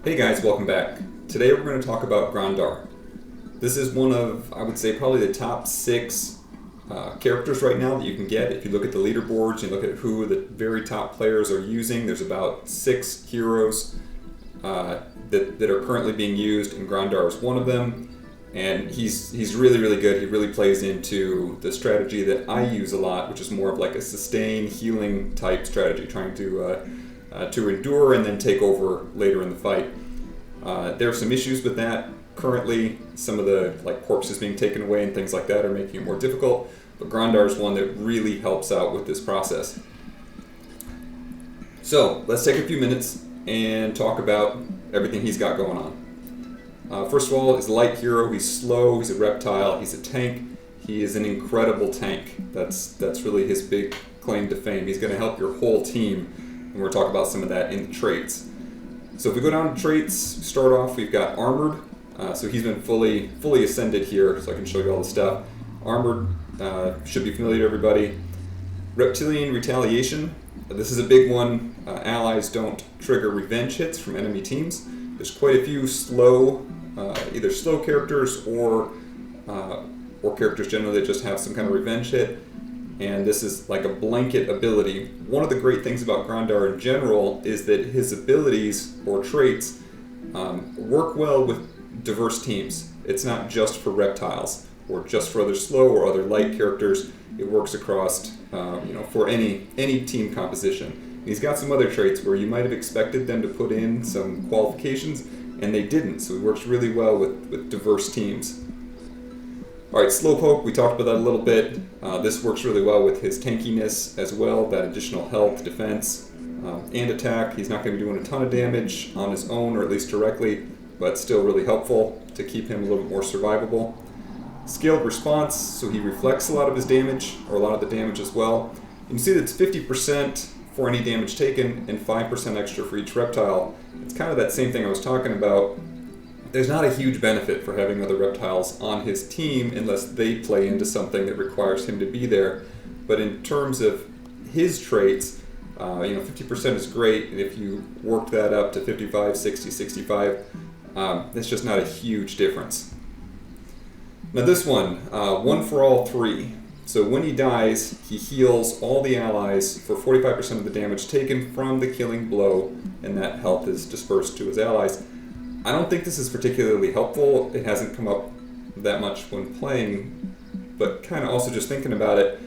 Hey guys, welcome back. Today we're going to talk about Grondar. This is one of, I would say, probably the top 6 characters right now that you can get. If you look at the leaderboards and look at who the very top players are using, there's about 6 heroes that are currently being used, and Grondar is one of them. And he's really, really good. He really plays into the strategy that I use a lot, which is more of like a sustain, healing type strategy, trying to endure and then take over later in the fight. There are some issues with that currently. Some of the corpses being taken away and things like that are making it more difficult, but Grondar is one that really helps out with this process. So let's take a few minutes and talk about everything he's got going on. First of all, he's a light hero. He's slow. He's a reptile. He's a tank. He is an incredible tank. That's really his big claim to fame. He's going to help your whole team, and we'll talk about some of that in the traits. So if we go down to traits, start off, we've got armored. So he's been fully ascended here, so I can show you all the stuff. Armored should be familiar to everybody. Reptilian retaliation. This is a big one. Allies don't trigger revenge hits from enemy teams. There's quite a few slow, either slow characters or characters generally that just have some kind of revenge hit. And this is like a blanket ability. One of the great things about Grondar in general is that his abilities or traits work well with diverse teams. It's not just for reptiles or just for other slow or other light characters. It works across, for any team composition. And he's got some other traits where you might have expected them to put in some qualifications, and they didn't. So he works really well with diverse teams. All right, Slowpoke, we talked about that a little bit. This works really well with his tankiness as well, that additional health, defense, and attack. He's not going to be doing a ton of damage on his own, or at least directly, but still really helpful to keep him a little bit more survivable. Scaled response, so he reflects a lot of his damage, or a lot of the damage as well. You can see that it's 50% for any damage taken and 5% extra for each reptile. It's kind of that same thing I was talking about. There's not a huge benefit for having other reptiles on his team unless they play into something that requires him to be there. But in terms of his traits, 50% is great, and if you work that up to 55, 60, 65, that's just not a huge difference. Now this one for all 3. So when he dies, he heals all the allies for 45% of the damage taken from the killing blow, and that health is dispersed to his allies. I don't think this is particularly helpful. It hasn't come up that much when playing, but kind of also just thinking about it,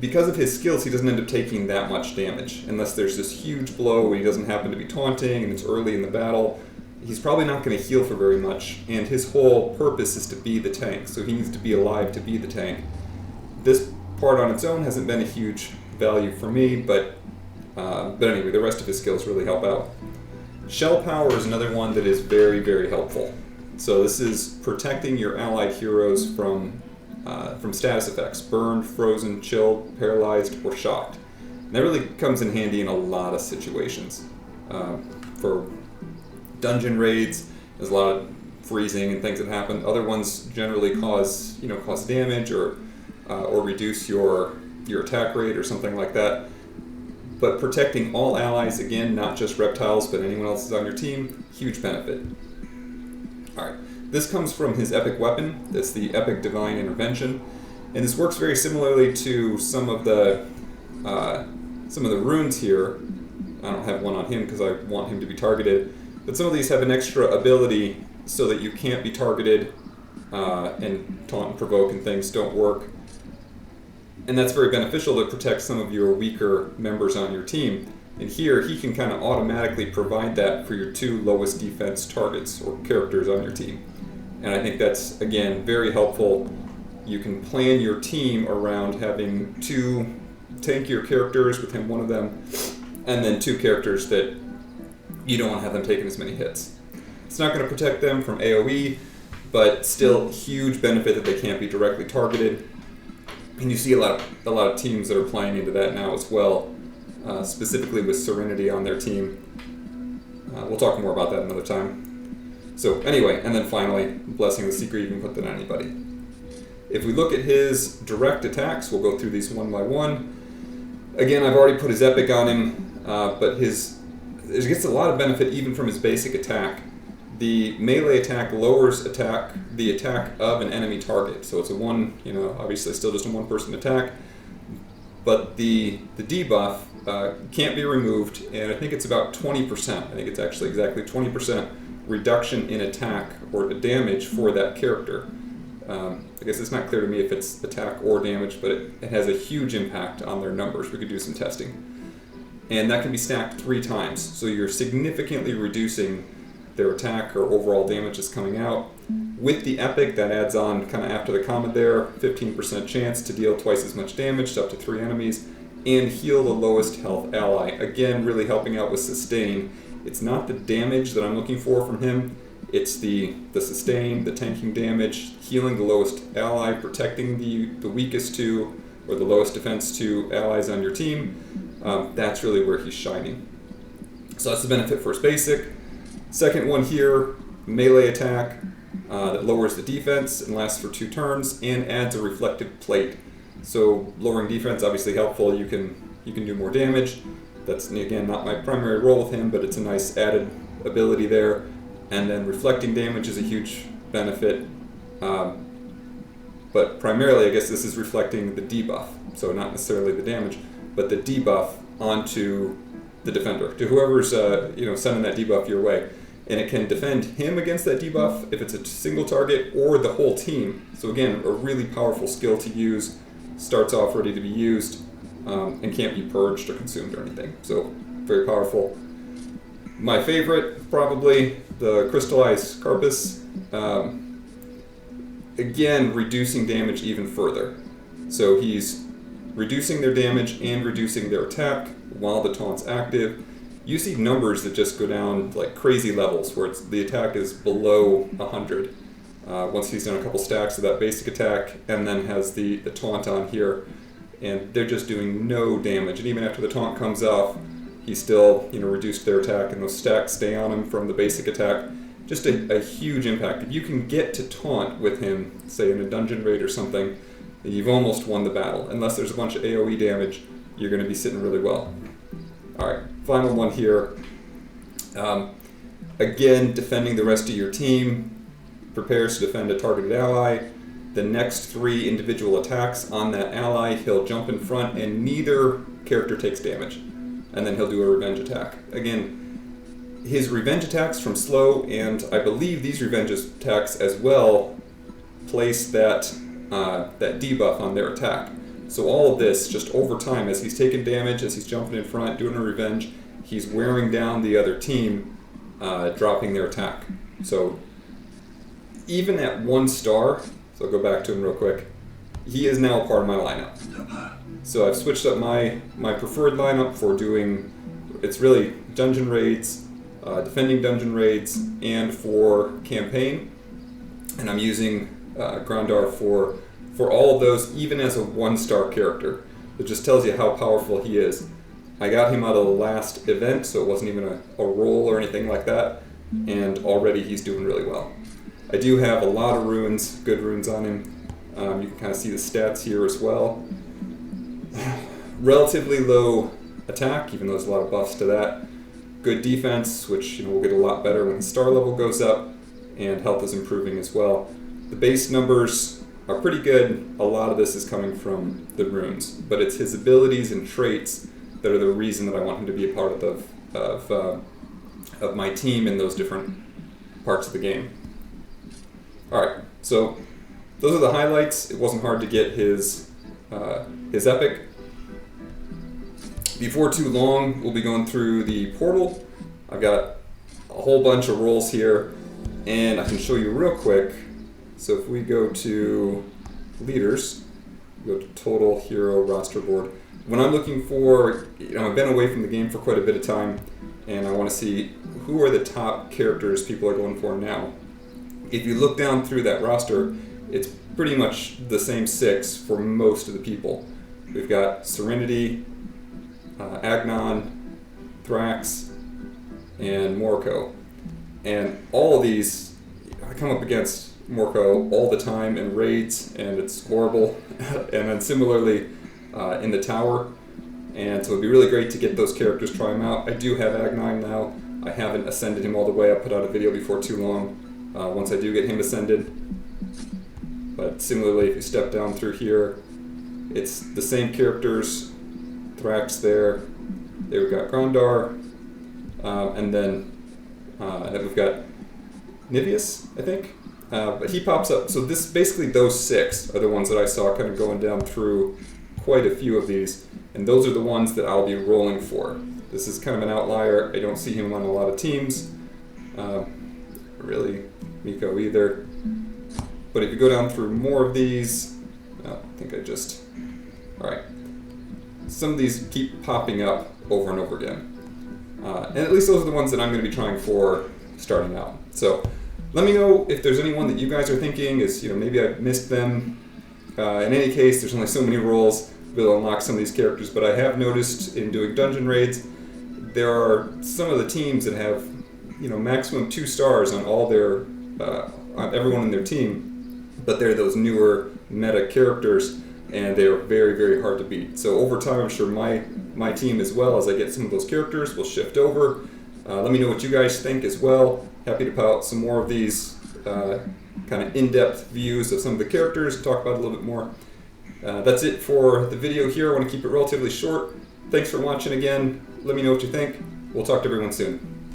because of his skills, he doesn't end up taking that much damage unless there's this huge blow and he doesn't happen to be taunting and it's early in the battle. He's probably not going to heal for very much, and his whole purpose is to be the tank, so he needs to be alive to be the tank. This part on its own hasn't been a huge value for me, but anyway, the rest of his skills really help out. Shell power is another one that is very, very helpful. So this is protecting your allied heroes from status effects: burned, frozen, chilled, paralyzed, or shocked. And that really comes in handy in a lot of situations. For dungeon raids, there's a lot of freezing and things that happen. Other ones generally cause damage or reduce your attack rate or something like that. But protecting all allies, again, not just reptiles, but anyone else is on your team, huge benefit. All right, this comes from his epic weapon. That's the Epic Divine Intervention, and this works very similarly to some of the runes here. I don't have one on him because I want him to be targeted, but some of these have an extra ability so that you can't be targeted, and taunt and provoke and things don't work. And that's very beneficial to protect some of your weaker members on your team. And here, he can kind of automatically provide that for your 2 lowest defense targets or characters on your team. And I think that's, again, very helpful. You can plan your team around having 2 tankier characters, with him one of them, and then 2 characters that you don't want to have them taking as many hits. It's not going to protect them from AoE, but still huge benefit that they can't be directly targeted. And you see a lot of teams that are playing into that now as well, specifically with Serenity on their team. We'll talk more about that another time. So anyway, and then finally, Blessing the Secret, you can put that on anybody. If we look at his direct attacks, we'll go through these one by one. Again, I've already put his epic on him, but his it gets a lot of benefit even from his basic attack. The melee attack lowers the attack of an enemy target. So it's a one, obviously still just a one-person attack. But the debuff can't be removed, and I think it's about 20%. I think it's actually exactly 20% reduction in attack or damage for that character. I guess it's not clear to me if it's attack or damage, but it has a huge impact on their numbers. We could do some testing. And that can be stacked 3 times, so you're significantly reducing their attack or overall damage that's coming out. With the epic, that adds on kind of after the comment there, 15% chance to deal twice as much damage to up to 3 enemies, and heal the lowest health ally. Again, really helping out with sustain. It's not the damage that I'm looking for from him, it's the sustain, the tanking damage, healing the lowest ally, protecting the weakest 2 or the lowest defense 2 allies on your team. That's really where he's shining. So that's the benefit for his basic. Second one here, melee attack that lowers the defense and lasts for 2 turns and adds a reflective plate. So lowering defense, obviously helpful. You can do more damage. That's, again, not my primary role with him, but it's a nice added ability there. And then reflecting damage is a huge benefit. But primarily, I guess this is reflecting the debuff. So not necessarily the damage, but the debuff onto the defender, to whoever's sending that debuff your way. And it can defend him against that debuff if it's a single target or the whole team. So again, a really powerful skill to use. Starts off ready to be used and can't be purged or consumed or anything. So very powerful. My favorite, probably the crystallized carpus. Again, reducing damage even further. So he's reducing their damage and reducing their attack while the taunt's active. You see numbers that just go down like crazy levels where the attack is below 100. Once he's done a couple stacks of that basic attack and then has the taunt on here, and they're just doing no damage. And even after the taunt comes off, he's still reduced their attack, and those stacks stay on him from the basic attack. Just a huge impact. If you can get to taunt with him, say in a dungeon raid or something, you've almost won the battle. Unless there's a bunch of AoE damage, you're going to be sitting really well. Alright, final one here. Again, defending the rest of your team. Prepares to defend a targeted ally. The next 3 individual attacks on that ally, he'll jump in front and neither character takes damage. And then he'll do a revenge attack. Again, his revenge attacks from slow, and I believe these revenge attacks as well place that debuff on their attack. So all of this, just over time, as he's taking damage, as he's jumping in front, doing a revenge, he's wearing down the other team, dropping their attack. So even at 1 star, so I'll go back to him real quick, he is now a part of my lineup. So I've switched up my preferred lineup for doing, it's really dungeon raids, defending dungeon raids, and for campaign. And I'm using Grondar for all of those, even as a 1-star character. It just tells you how powerful he is. I got him out of the last event, so it wasn't even a roll or anything like that, and already he's doing really well. I do have a lot of runes, good runes on him. You can kind of see the stats here as well. Relatively low attack, even though there's a lot of buffs to that. Good defense, which will get a lot better when the star level goes up, and health is improving as well. The base numbers are pretty good. A lot of this is coming from the runes, but it's his abilities and traits that are the reason that I want him to be a part of my team in those different parts of the game. Alright, so those are the highlights. It wasn't hard to get his epic. Before too long, we'll be going through the portal. I've got a whole bunch of rolls here, and I can show you real quick. So if we go to leaders, go to total hero roster board. When I'm looking for, I've been away from the game for quite a bit of time, and I want to see who are the top characters people are going for now. If you look down through that roster, it's pretty much the same 6 for most of the people. We've got Serenity, Agnon, Thrax, and Morco. And all of these, I come up against Morco all the time in raids, and it's horrible. And then similarly in the tower, And so it'd be really great to get those characters, try them out. I do have Agnine now. I haven't ascended him all the way. I'll put out a video before too long once I do get him ascended. But similarly, if you step down through here, it's the same characters. Thrax there. There we've got Grondar. And then we've got Niveus, I think. But he pops up. So this basically those 6 are the ones that I saw kind of going down through quite a few of these. And those are the ones that I'll be rolling for. This is kind of an outlier. I don't see him on a lot of teams. Really, Miko either. But if you go down through more of these, I think I just... Alright. Some of these keep popping up over and over again. And at least those are the ones that I'm going to be trying for starting out. So let me know if there's anyone that you guys are thinking is, maybe I missed them. In any case, there's only so many roles to unlock some of these characters, but I have noticed in doing dungeon raids, there are some of the teams that have, maximum 2 stars on all their, on everyone in their team, but they're those newer meta characters, and they are very, very hard to beat. So over time, I'm sure my team, as well as I get some of those characters, will shift over. Let me know what you guys think as well. Happy to put out some more of these kind of in-depth views of some of the characters, talk about it a little bit more. That's it for the video here. I want to keep it relatively short. Thanks for watching again. Let me know what you think. We'll talk to everyone soon.